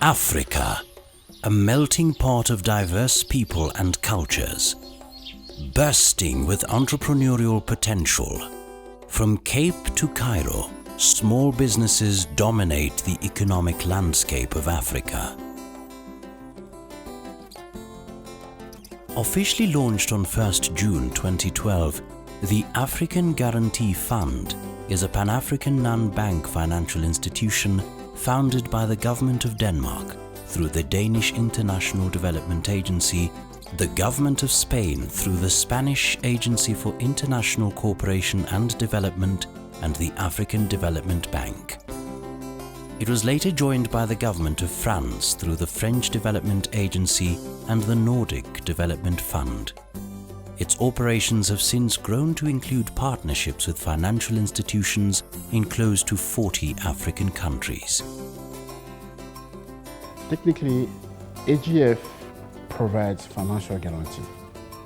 Africa, a melting pot of diverse people and cultures, bursting with entrepreneurial potential. From Cape to Cairo, small businesses dominate the economic landscape of Africa. Officially launched on 1st June 2012, the African Guarantee Fund is a Pan-African non-bank financial institution founded by the Government of Denmark through the Danish International Development Agency, the Government of Spain through the Spanish Agency for International Cooperation and Development, and the African Development Bank. It was later joined by the Government of France through the French Development Agency and the Nordic Development Fund. Its operations have since grown to include partnerships with financial institutions in close to 40 African countries. Technically, AGF provides financial guarantee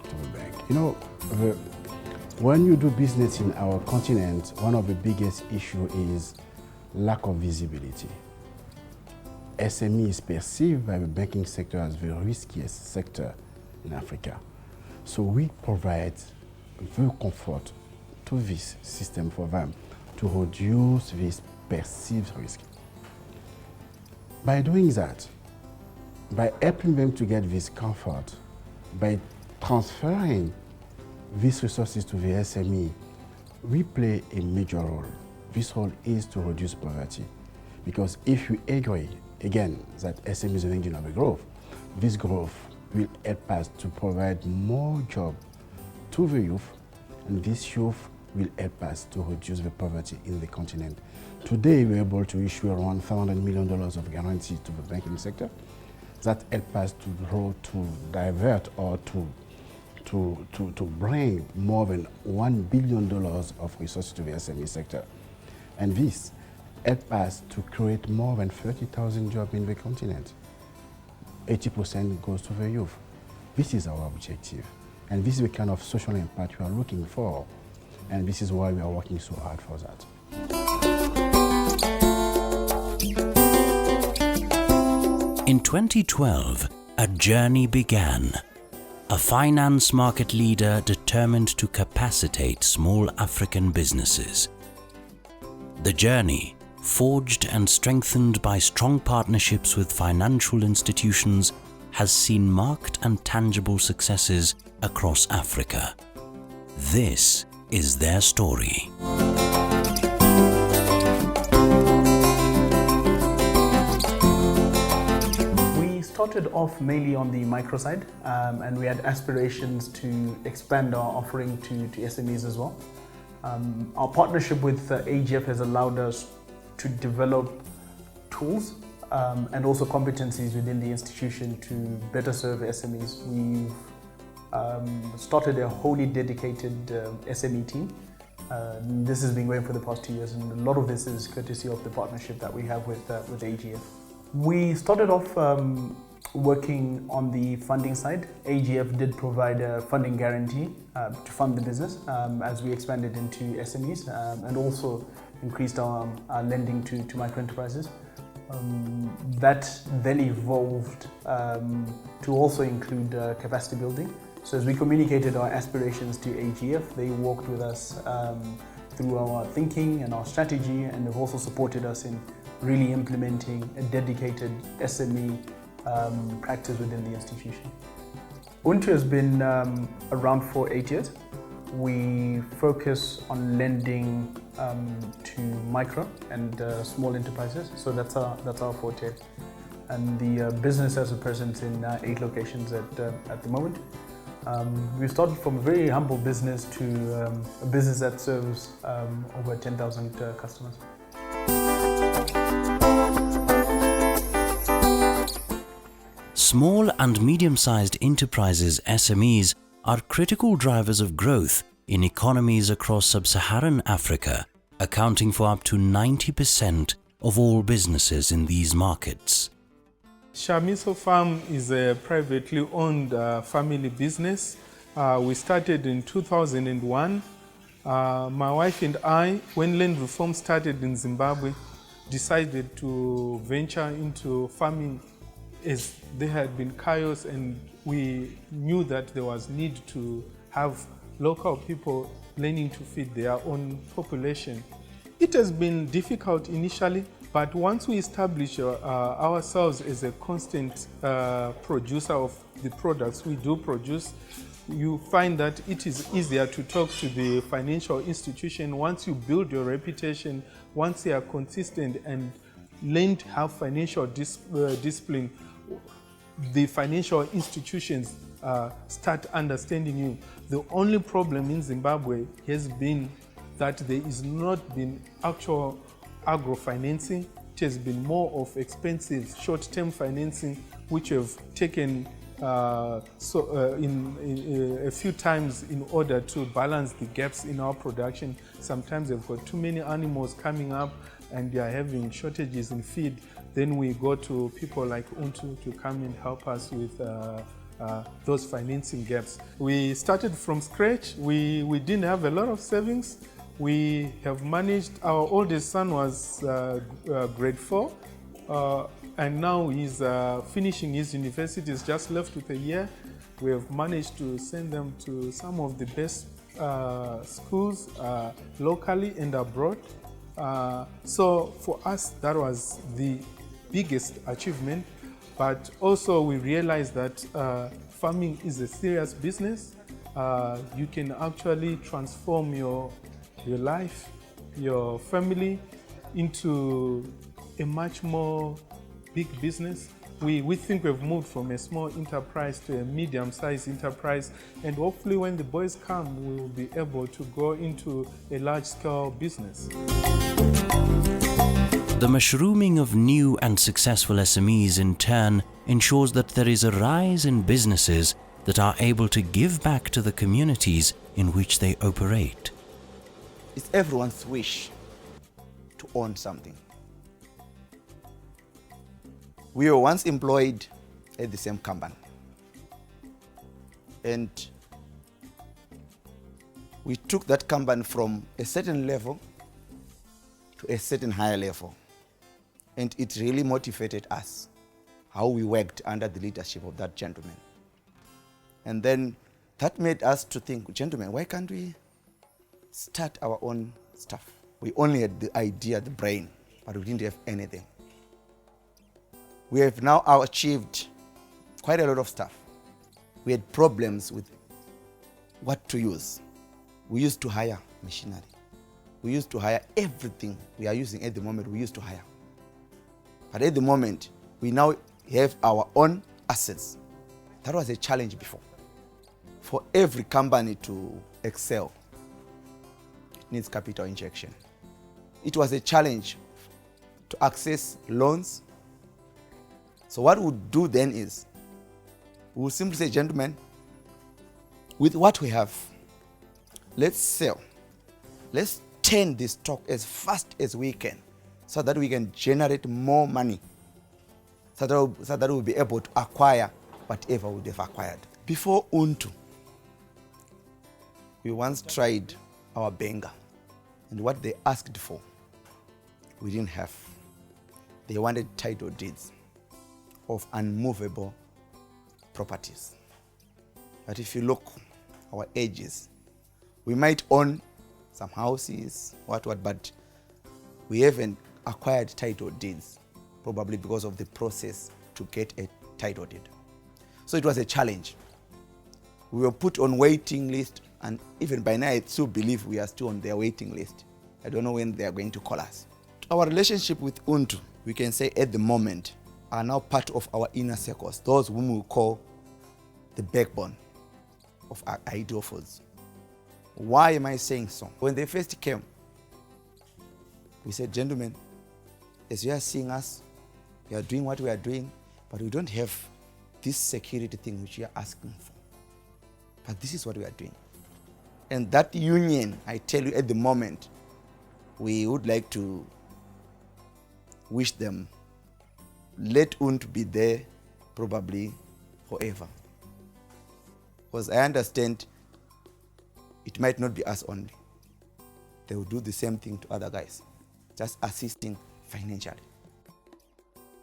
to the bank. You know, when you do business in our continent, one of the biggest issues is lack of visibility. SME is perceived by the banking sector as the riskiest sector in Africa. So we provide the comfort to this system for them to reduce this perceived risk. By doing that, by helping them to get this comfort, by transferring these resources to the SME, we play a major role. This role is to reduce poverty. Because if we agree, again, that SME is an engine of growth, this growth will help us to provide more jobs to the youth, and this youth will help us to reduce the poverty in the continent. Today, we're able to issue around $500 million of guarantee to the banking sector. That helps us to grow, to divert, or to bring more than $1 billion of resources to the SME sector. And this helps us to create more than 30,000 jobs in the continent. 80% goes to the youth. This is our objective. And this is the kind of social impact we are looking for. And this is why we are working so hard for that. In 2012, a journey began. A finance market leader determined to capacitate small African businesses. The journey, forged and strengthened by strong partnerships with financial institutions, has seen marked and tangible successes across Africa. This is their story. We started off mainly on the micro side, and we had aspirations to expand our offering to SMEs as well. Our partnership with AGF has allowed us to develop tools and also competencies within the institution to better serve SMEs. We've started a wholly dedicated SME team. This has been going for the past 2 years, and a lot of this is courtesy of the partnership that we have with AGF. We started off working on the funding side. AGF did provide a funding guarantee to fund the business as we expanded into SMEs and also increased our lending to micro-enterprises. That then evolved to also include capacity building. So as we communicated our aspirations to AGF, they walked with us through our thinking and our strategy, and have also supported us in really implementing a dedicated SME practice within the institution. Ubuntu has been around for 8 years. We focus on lending to micro and small enterprises, so that's our forte. And the business has a presence in 8 locations at the moment. We started from a very humble business to a business that serves over 10,000 customers. Small and medium-sized enterprises, SMEs, are critical drivers of growth in economies across sub-Saharan Africa, accounting for up to 90% of all businesses in these markets. Shamiso Farm is a privately owned family business. We started in 2001. My wife and I, when land reform started in Zimbabwe, decided to venture into farming as there had been chaos, and we knew that there was need to have local people learning to feed their own population. It has been difficult initially, but once we establish ourselves as a constant producer of the products we do produce, you find that it is easier to talk to the financial institution. Once you build your reputation, once you are consistent and learn to have financial discipline, the financial institutions start understanding you. The only problem in Zimbabwe has been that there is not been actual agro-financing. It has been more of expensive short-term financing, which have taken a few times in order to balance the gaps in our production. Sometimes they've got too many animals coming up and they are having shortages in feed. Then we go to people like Untu to come and help us with those financing gaps. We started from scratch. We didn't have a lot of savings. We have managed, our oldest son was grade 4, and now he's finishing his university. He's just left with a year. We have managed to send them to some of the best schools locally and abroad. So for us, that was the biggest achievement. But also we realized that farming is a serious business. You can actually transform your life, your family into a much more big business. We think we've moved from a small enterprise to a medium-sized enterprise, and hopefully when the boys come, we will be able to go into a large-scale business. The mushrooming of new and successful SMEs in turn ensures that there is a rise in businesses that are able to give back to the communities in which they operate. It's everyone's wish to own something. We were once employed at the same company, and we took that company from a certain level to a certain higher level, and it really motivated us how we worked under the leadership of that gentleman. And then that made us to think, gentlemen, why can't we start our own stuff? We only had the idea, the brain, but we didn't have anything. We have now achieved quite a lot of stuff. We had problems with what to use. We used to hire machinery. We used to hire everything we are using at the moment, we used to hire. But at the moment, we now have our own assets. That was a challenge before. For every company to excel, it needs capital injection. It was a challenge to access loans. So what we'll do then is, we'll simply say, gentlemen, with what we have, let's sell. Let's turn this stock as fast as we can so that we can generate more money, so that we'll be able to acquire whatever we have acquired. Before Untu, we once tried our Benga, and what they asked for, we didn't have. They wanted title deeds of unmovable properties. But if you look our ages, we might own some houses, but we haven't acquired title deeds, probably because of the process to get a title deed. So it was a challenge. We were put on waiting list, and even by now I still believe we are still on their waiting list. I don't know when they are going to call us. Our relationship with Untu, we can say at the moment, are now part of our inner circles, those whom we call the backbone of our Ideal Foods. Why am I saying so? When they first came, we said, gentlemen, as you are seeing us, we are doing what we are doing, but we don't have this security thing which you are asking for. But this is what we are doing. And that union, I tell you at the moment, we would like to wish them, let Untu be there probably forever. Because I understand it might not be us only. They will do the same thing to other guys, just assisting financially.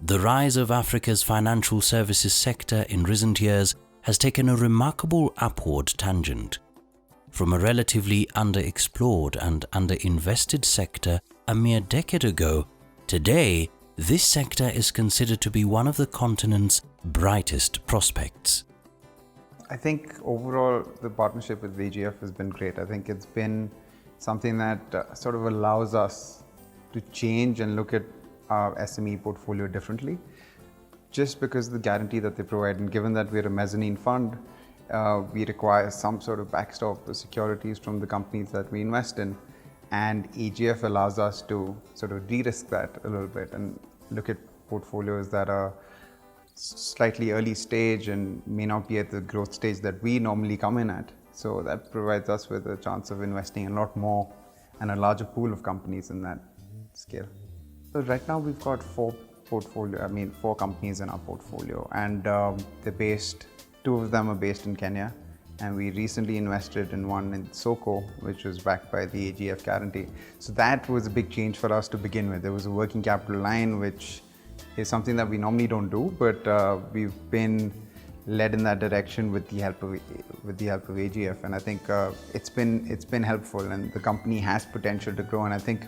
The rise of Africa's financial services sector in recent years has taken a remarkable upward tangent. From a relatively underexplored and underinvested sector a mere decade ago, today this sector is considered to be one of the continent's brightest prospects. I think overall the partnership with AGF has been great. I think it's been something that sort of allows us to change and look at our SME portfolio differently, just because of the guarantee that they provide. And given that we're a mezzanine fund, we require some sort of backstop securities from the companies that we invest in. And AGF allows us to sort of de-risk that a little bit and look at portfolios that are slightly early stage and may not be at the growth stage that we normally come in at. So that provides us with a chance of investing a lot more and a larger pool of companies in that scale. So right now we've got four companies in our portfolio, and two of them are based in Kenya, and we recently invested in one in Soko, which was backed by the AGF guarantee. So that was a big change for us to begin with. There was a working capital line, which is something that we normally don't do, but we've been led in that direction with the help of AGF, and I think it's been helpful, and the company has potential to grow. And I think,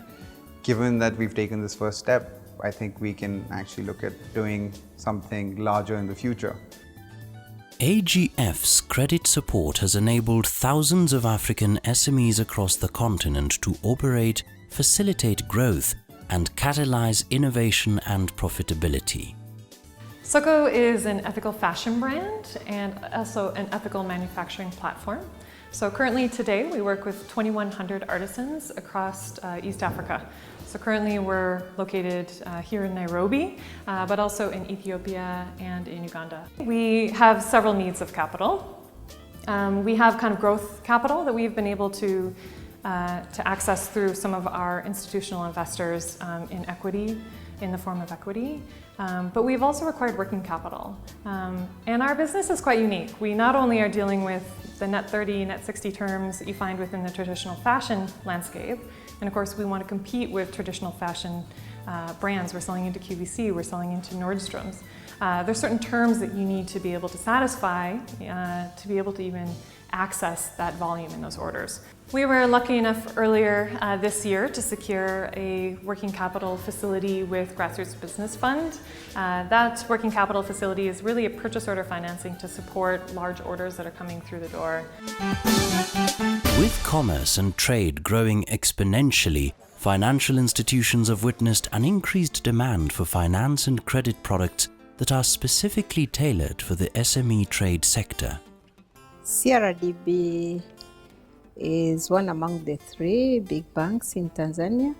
given that we've taken this first step, I think we can actually look at doing something larger in the future. AGF's credit support has enabled thousands of African SMEs across the continent to operate, facilitate growth, and catalyze innovation and profitability. Soko is an ethical fashion brand and also an ethical manufacturing platform. So currently today we work with 2,100 artisans across East Africa. So currently we're located here in Nairobi, but also in Ethiopia and in Uganda. We have several needs of capital. We have kind of growth capital that we've been able to access through some of our institutional investors in equity, in the form of equity. But we've also required working capital. And our business is quite unique. We not only are dealing with the net 30, net 60 terms that you find within the traditional fashion landscape, and of course we want to compete with traditional fashion brands. We're selling into QVC, we're selling into Nordstrom's. There's certain terms that you need to be able to satisfy to be able to even access that volume in those orders. We were lucky enough earlier this year to secure a working capital facility with Grassroots Business Fund. That working capital facility is really a purchase order financing to support large orders that are coming through the door. With commerce and trade growing exponentially, financial institutions have witnessed an increased demand for finance and credit products that are specifically tailored for the SME trade sector. CRDB is one among the 3 big banks in Tanzania,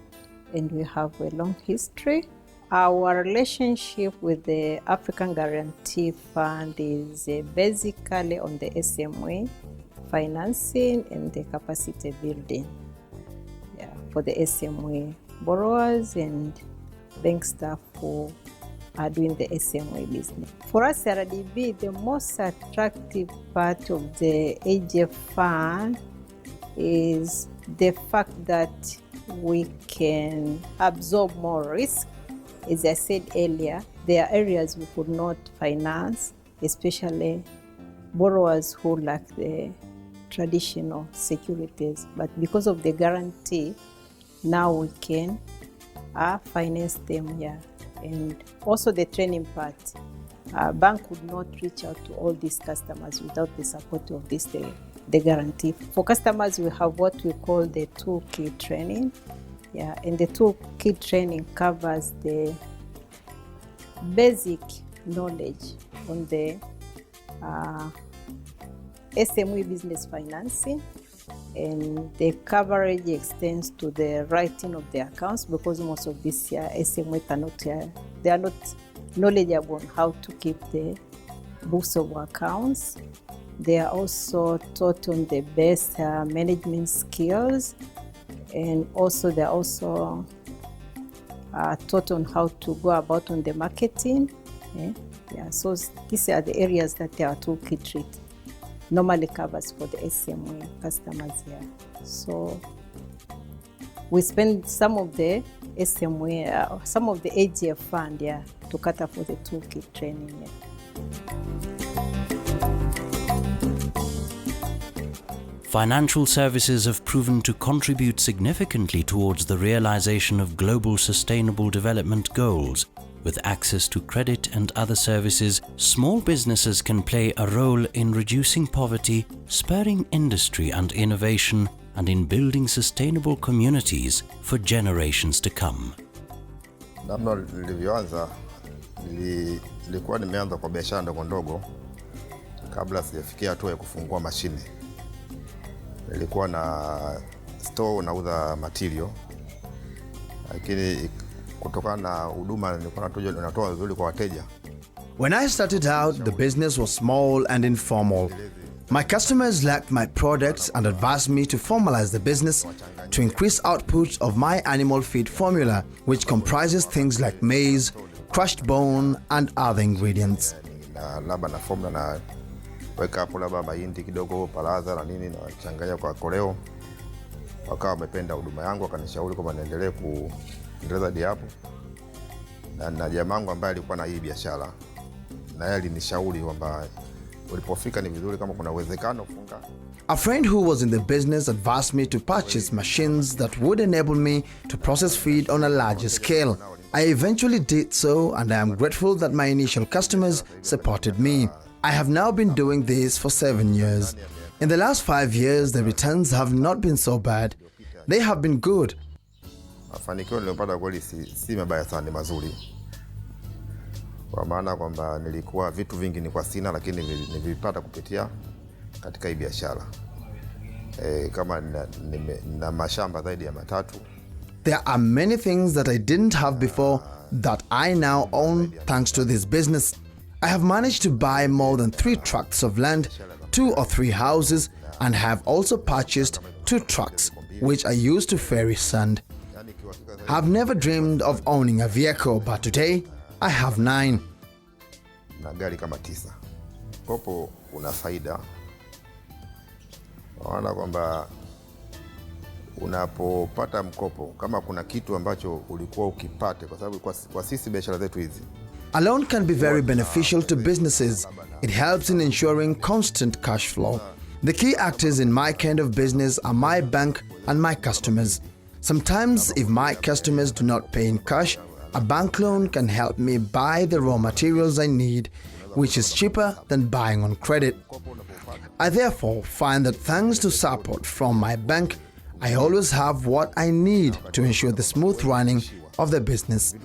and we have a long history. Our relationship with the African Guarantee Fund is basically on the SME financing and the capacity building for the SME borrowers and bank staff who are doing the SME business. For us, CRDB, the most attractive part of the AGF fund is the fact that we can absorb more risk. As I said earlier, there are areas we could not finance, especially borrowers who lack the traditional securities. But because of the guarantee, now we can finance them. And also the training part. A bank would not reach out to all these customers without the support of this, the guarantee. For customers, we have what we call the toolkit training. And the toolkit training covers the basic knowledge on the SME business financing, and the coverage extends to the writing of the accounts, because most of these SME they are not knowledgeable on how to keep the books of accounts. They are also taught on the best management skills, and also they are also taught on how to go about on the marketing. So these are the areas that our toolkit normally covers for the SME customers here. So we spend some of the SME, some of the AGF fund, to cater for the toolkit training. Financial services have proven to contribute significantly towards the realization of global sustainable development goals. With access to credit and other services, small businesses can play a role in reducing poverty, spurring industry and innovation, and in building sustainable communities for generations to come. Namna nilivyoanza, nilikuwa nimeanza kwa biashara ndogo ndogo kabla sijafikia hatua ya kufungua mashine. Nilikuwa na store nauza material, lakini kutokana na huduma nilikuwa natoa vizuri kwa wateja. When I started out, the business was small and informal. My customers liked my products and advised me to formalize the business to increase output of my animal feed formula, which comprises things like maize, crushed bone, and other ingredients. Labda na formula na weka hapo labda mahindi kidogo, palaza na nini, na changanya kwa koleo. Wakawa wamependa huduma yangu, wakanishauri kwamba niendelee kuendeleza hadi hapo. Na jamaa wangu ambaye alikuwa na hii biashara, na yeye alinishauri kwamba ulipofika ni vizuri kama kuna uwezekano kufunga. A friend who was in the business advised me to purchase machines that would enable me to process feed on a larger scale. I eventually did so, and I am grateful that my initial customers supported me. I have now been doing this for 7 years. In the last 5 years, the returns have not been so bad. They have been good. Mafanikio niliyopata kweli si mabaya sana, ni mazuri. Kwa maana kwamba nilikuwa vitu vingi ni kwa sina, lakini nilipata kupitia katika hii biashara. Kama na mashamba zaidi ya 3. There are many things that I didn't have before that I now own thanks to this business. I have managed to buy more than 3 tracts of land, 2 or 3 houses, and have also purchased 2 trucks, which I use to ferry sand. I've never dreamed of owning a vehicle, but today I have 9. Na gari kama 9. Kopo una faida. Waona kwamba unapopata mkopo, kama kuna kitu ambacho ulikuwa ukipate, kwa sababu kwa sisi biashara zetu hizi, a loan can be very beneficial to businesses. It helps in ensuring constant cash flow. The key actors in my kind of business are my bank and my customers. Sometimes, if my customers do not pay in cash, a bank loan can help me buy the raw materials I need, which is cheaper than buying on credit. I therefore find that thanks to support from my bank, I always have what I need to ensure the smooth running of the business.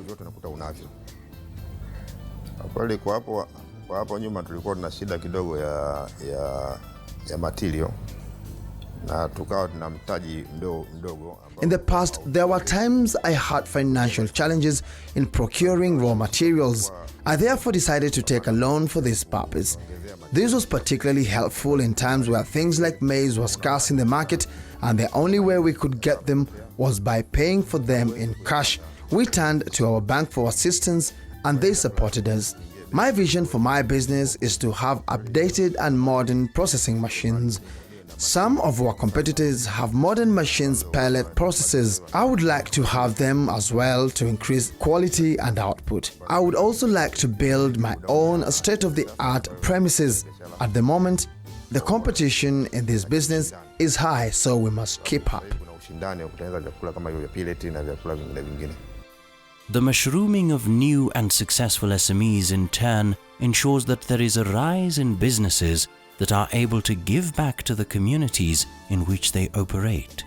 Kweli kwa hapo nyuma tulikuwa tuna shida kidogo ya material, na tukawa tuna mtaji mdogo. In the past, there were times I had financial challenges in procuring raw materials. I therefore decided to take a loan for this purpose. This was particularly helpful in times where things like maize were scarce in the market, and the only way we could get them was by paying for them in cash. We turned to our bank for assistance, and they supported us. My vision for my business is to have updated and modern processing machines. Some of our competitors have modern machines, pellet processors. I would like to have them as well to increase quality and output. I would also like to build my own state-of-the-art premises. At the moment, the competition in this business is high, so we must keep up. The mushrooming of new and successful SMEs in turn ensures that there is a rise in businesses that are able to give back to the communities in which they operate.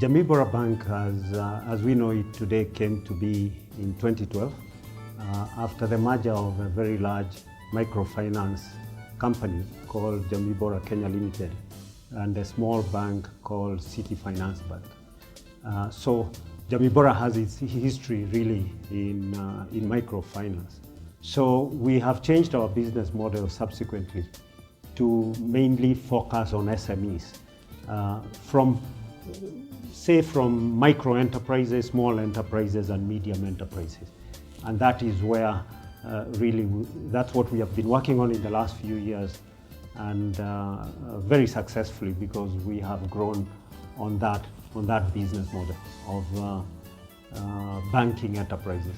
Jamii Bora Bank, as we know it today, came to be in 2012 after the merger of a very large microfinance company called Jamii Bora Kenya Limited and a small bank called City Finance Bank. So Jamii Bora has its history really in microfinance. So we have changed our business model subsequently to mainly focus on SMEs, from micro enterprises, small enterprises, and medium enterprises. And that is where that's what we have been working on in the last few years, and very successfully, because we have grown on that business model of banking enterprises.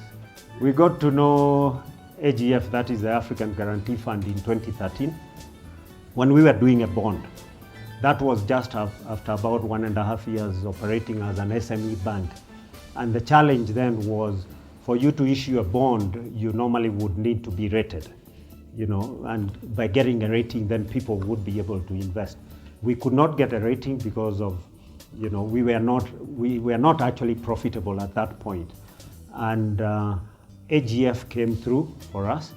We got to know AGF, that is the African Guarantee Fund, in 2013 when we were doing a bond. That was just after about 1.5 years operating as an SME bank. And the challenge then was, for you to issue a bond, you normally would need to be rated, and by getting a rating, then people would be able to invest. We could not get a rating because of, we were not actually profitable at that point. And AGF came through for us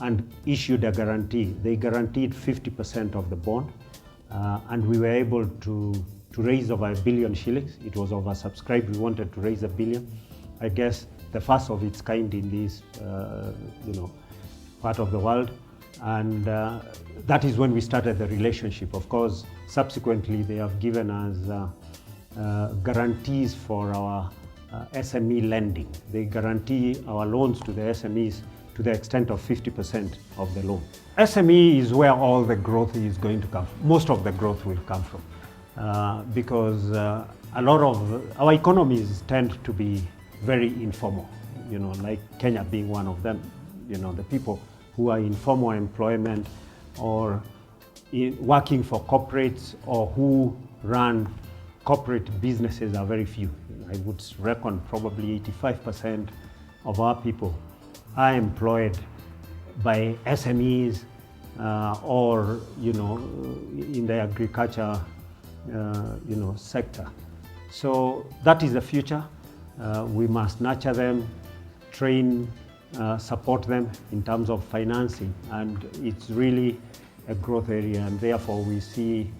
and issued a guarantee. They guaranteed 50% of the bond, and we were able to raise over 1 billion shillings. It was oversubscribed. We wanted to raise 1 billion. I guess the first of its kind in this, part of the world. And that is when we started the relationship. Of course, subsequently, they have given us guarantees for our SME lending. They guarantee our loans to the SMEs to the extent of 50% of the loan. SME is where all the growth is going to come. Most of the growth will come from because a lot of our economies tend to be very informal, like Kenya being one of them. The people who are in formal employment or working for corporates or who run corporate businesses are very few. I would reckon probably 85% of our people are employed by SMEs or in the agriculture sector. So that is the future. We must nurture them, train, support them in terms of financing, and it's really a growth area, and therefore we see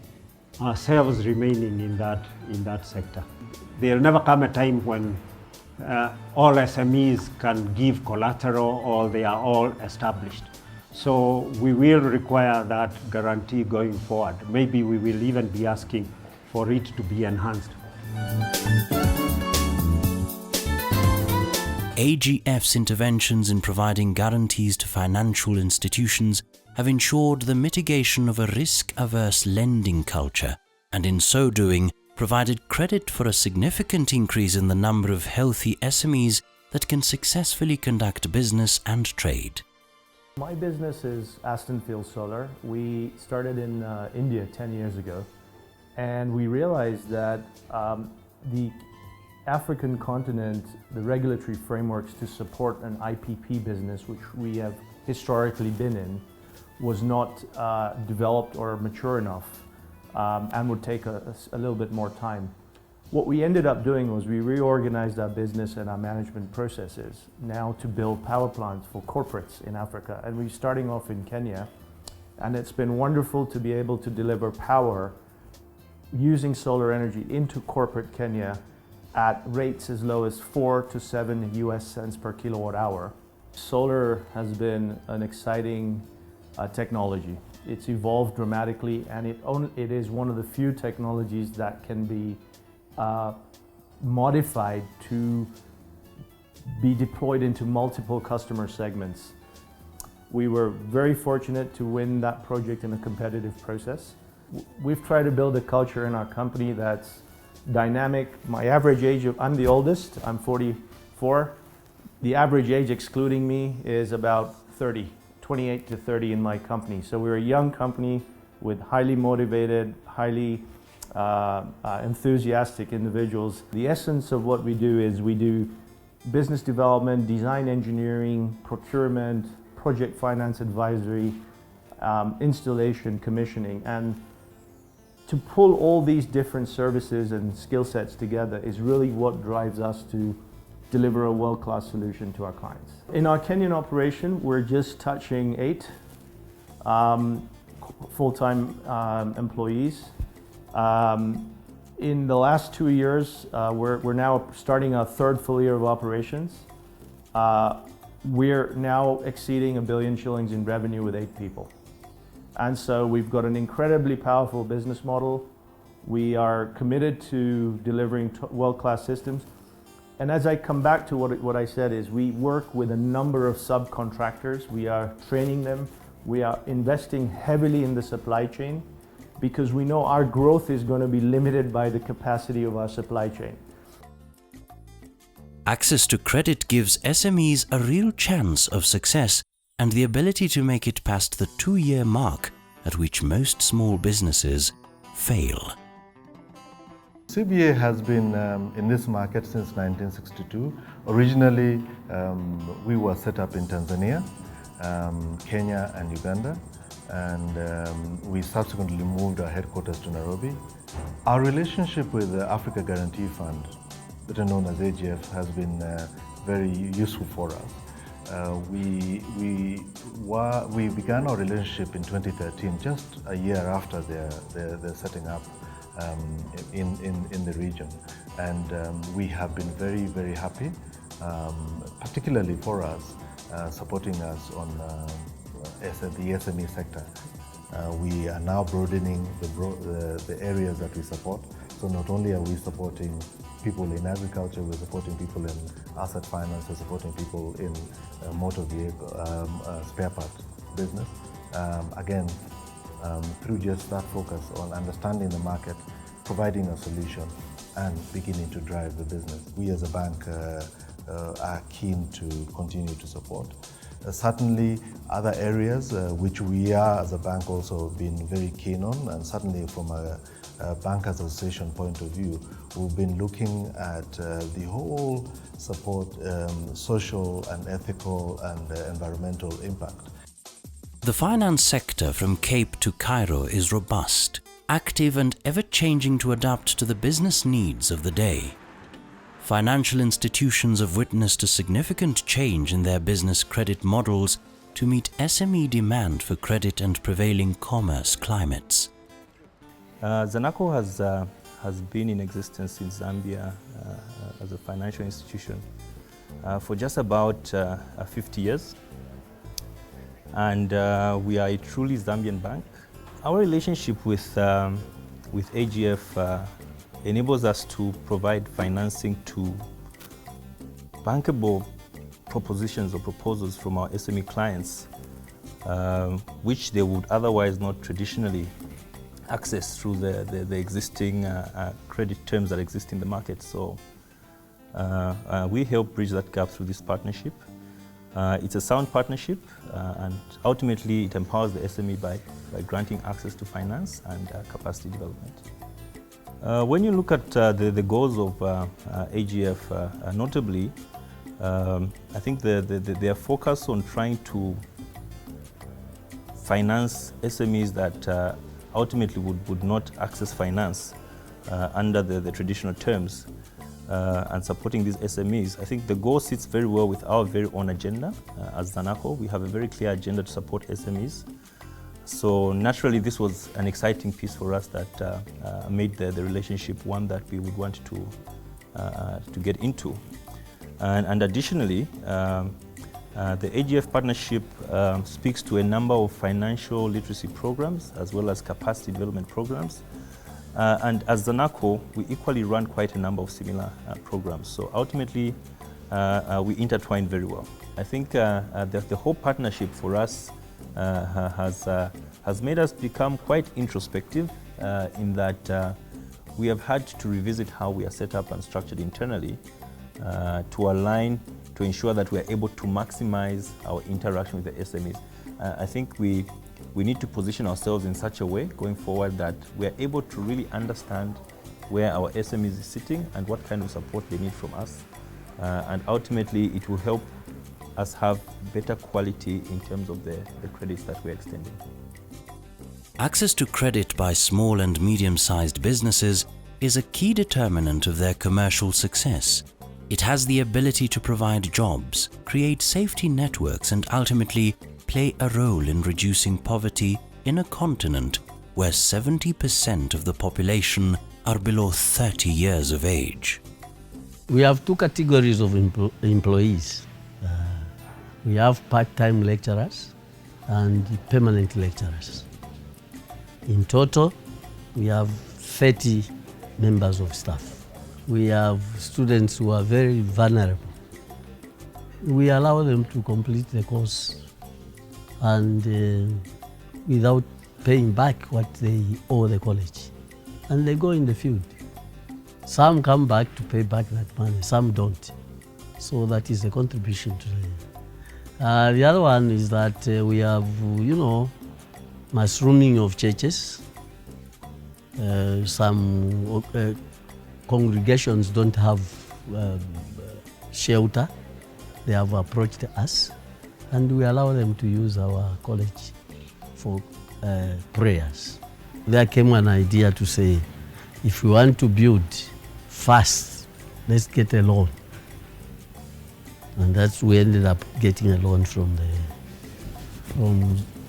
ourselves remaining in that sector. There'll never come a time when all SMEs can give collateral or they are all established. So we will require that guarantee going forward. Maybe we will even be asking for it to be enhanced. AGF's interventions in providing guarantees to financial institutions have ensured the mitigation of a risk-averse lending culture, and in so doing, provided credit for a significant increase in the number of healthy SMEs that can successfully conduct business and trade. My business is Aston Field Solar. We started in India 10 years ago, and we realized that the African continent, the regulatory frameworks to support an IPP business, which we have historically been in, was not developed or mature enough and would take a little bit more time. What we ended up doing was we reorganized our business and our management processes now to build power plants for corporates in Africa. And we're starting off in Kenya, and it's been wonderful to be able to deliver power using solar energy into corporate Kenya at rates as low as 4 to 7 US cents per kilowatt hour. Solar has been an exciting technology. It's evolved dramatically, and it is one of the few technologies that can be modified to be deployed into multiple customer segments. We were very fortunate to win that project in a competitive process. We've tried to build a culture in our company that's dynamic. My average age, I'm the oldest, I'm 44. The average age, excluding me, is about 30, 28 to 30 in my company. So we're a young company with highly motivated, highly enthusiastic individuals. The essence of what we do is we do business development, design engineering, procurement, project finance advisory, installation, commissioning, and to pull all these different services and skill sets together is really what drives us to deliver a world-class solution to our clients. In our Kenyan operation, we're just touching 8 full-time employees. In the last 2 years, we're now starting our 3rd full year of operations. We're now exceeding 1 billion shillings in revenue with 8 people. And so we've got an incredibly powerful business model. We are committed to delivering world-class systems. And as I come back to what I said is we work with a number of subcontractors. We are training them. We are investing heavily in the supply chain because we know our growth is going to be limited by the capacity of our supply chain. Access to credit gives SMEs a real chance of success and the ability to make it past the 2-year mark at which most small businesses fail. CBA has been in this market since 1962. Originally, we were set up in Tanzania, Kenya and Uganda, and we subsequently moved our headquarters to Nairobi. Our relationship with the Africa Guarantee Fund, better known as AGF, has been very useful for us. We began our relationship in 2013, just a year after their setting up in the region, and we have been very, very happy, particularly for us, supporting us on the SME sector. We are now broadening the areas that we support. So not only are we supporting people in agriculture, we're supporting people in asset finance, we're supporting people in motor vehicle, spare part business. Again, through just that focus on understanding the market, providing a solution, and beginning to drive the business. We as a bank are keen to continue to support. Certainly other areas which we are as a bank also been very keen on, and certainly from a Bankers Association point of view, we've been looking at the whole support, social and ethical and environmental impact. The finance sector from Cape to Cairo is robust, active and ever-changing to adapt to the business needs of the day. Financial institutions have witnessed a significant change in their business credit models to meet SME demand for credit and prevailing commerce climates. Zanaco has been in existence in Zambia as a financial institution for just about 50 years. And we are a truly Zambian bank. Our relationship with AGF enables us to provide financing to bankable propositions or proposals from our SME clients, which they would otherwise not traditionally access through the existing credit terms that exist in the market. So we help bridge that gap through this partnership. It's a sound partnership, and ultimately it empowers the SME by granting access to finance and capacity development. When you look at the goals of AGF, notably, I think their focus on trying to finance SMEs that ultimately would not access finance under the traditional terms, and supporting these SMEs, I think the goal sits very well with our very own agenda. As Zanaco, we have a very clear agenda to support SMEs. So naturally, this was an exciting piece for us that made the relationship one that we would want to get into. And additionally, the AGF partnership speaks to a number of financial literacy programs as well as capacity development programs. And as Zanaco, we equally run quite a number of similar programs. So ultimately, we intertwine very well. I think the whole partnership for us has made us become quite introspective in that we have had to revisit how we are set up and structured internally to align, to ensure that we are able to maximize our interaction with the SMEs. I think we need to position ourselves in such a way going forward that we are able to really understand where our SMEs is sitting and what kind of support they need from us. And ultimately, it will help us have better quality in terms of the credits that we're extending. Access to credit by small and medium-sized businesses is a key determinant of their commercial success. It has the ability to provide jobs, create safety networks, and ultimately play a role in reducing poverty in a continent where 70% of the population are below 30 years of age. We have two categories of employees. We have part-time lecturers and permanent lecturers. In total, we have 30 members of staff. We have students who are very vulnerable. We allow them to complete the course and without paying back what they owe the college. And they go in the field. Some come back to pay back that money, some don't. So that is a contribution to the. The other one is that we have, mushrooming of churches. Some congregations don't have shelter. They have approached us, and we allow them to use our college for prayers. There came an idea to say, if we want to build fast, let's get a loan. And that's we ended up getting a loan from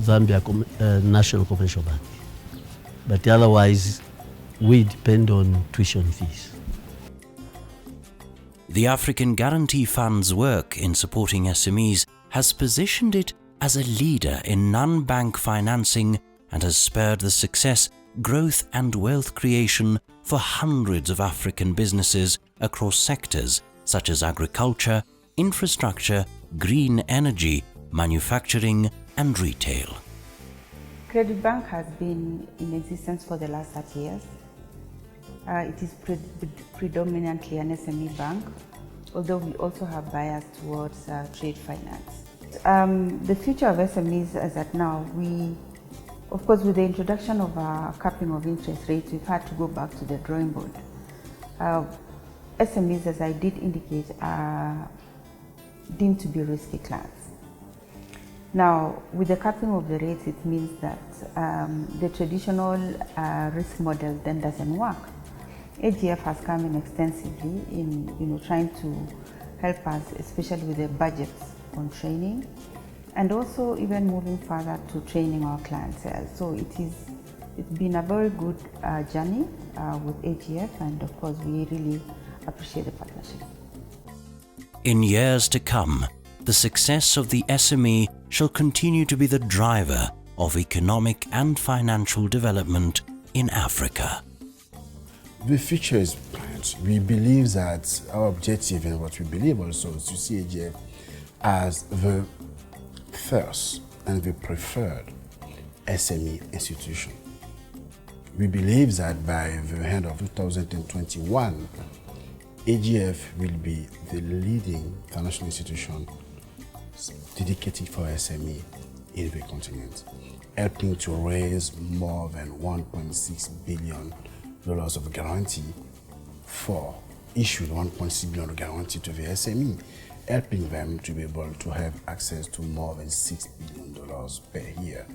Zambia National Commercial Bank. But otherwise, we depend on tuition fees. The African Guarantee Fund's work in supporting SMEs has positioned it as a leader in non-bank financing and has spurred the success, growth and wealth creation for hundreds of African businesses across sectors such as agriculture, infrastructure, green energy, manufacturing and retail. Credit Bank has been in existence for the last 30 years. It is predominantly an SME bank, although we also have bias towards trade finance. The future of SMEs is that now of course, with the introduction of capping of interest rates, we've had to go back to the drawing board. SMEs, as I did indicate, are deemed to be risky clients. Now, with the capping of the rates, it means that the traditional risk model then doesn't work. AGF has come in extensively in trying to help us, especially with the budgets on training, and also even moving further to training our clientele. So it's been a very good journey with AGF, and of course we really appreciate the partnership. In years to come, the success of the SME shall continue to be the driver of economic and financial development in Africa. The future is bright. We believe that our objective and what we believe also is to see AGF as the first and the preferred SME institution. We believe that by the end of 2021, AGF will be the leading financial institution dedicated for SME in the continent, helping to raise more than $1.6 billion of guarantee issued $1.6 billion guarantee to the SME, helping them to be able to have access to more than $6 billion per year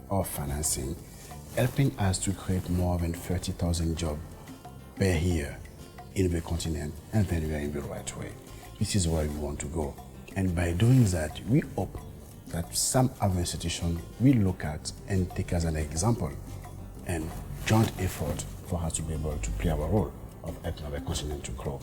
of financing, helping us to create more than 30,000 jobs per year in the continent, and then we are in the right way. This is where we want to go. And by doing that, we hope that some other institutions will look at and take as an example and joint effort for us to be able to play our role of helping our continent to grow.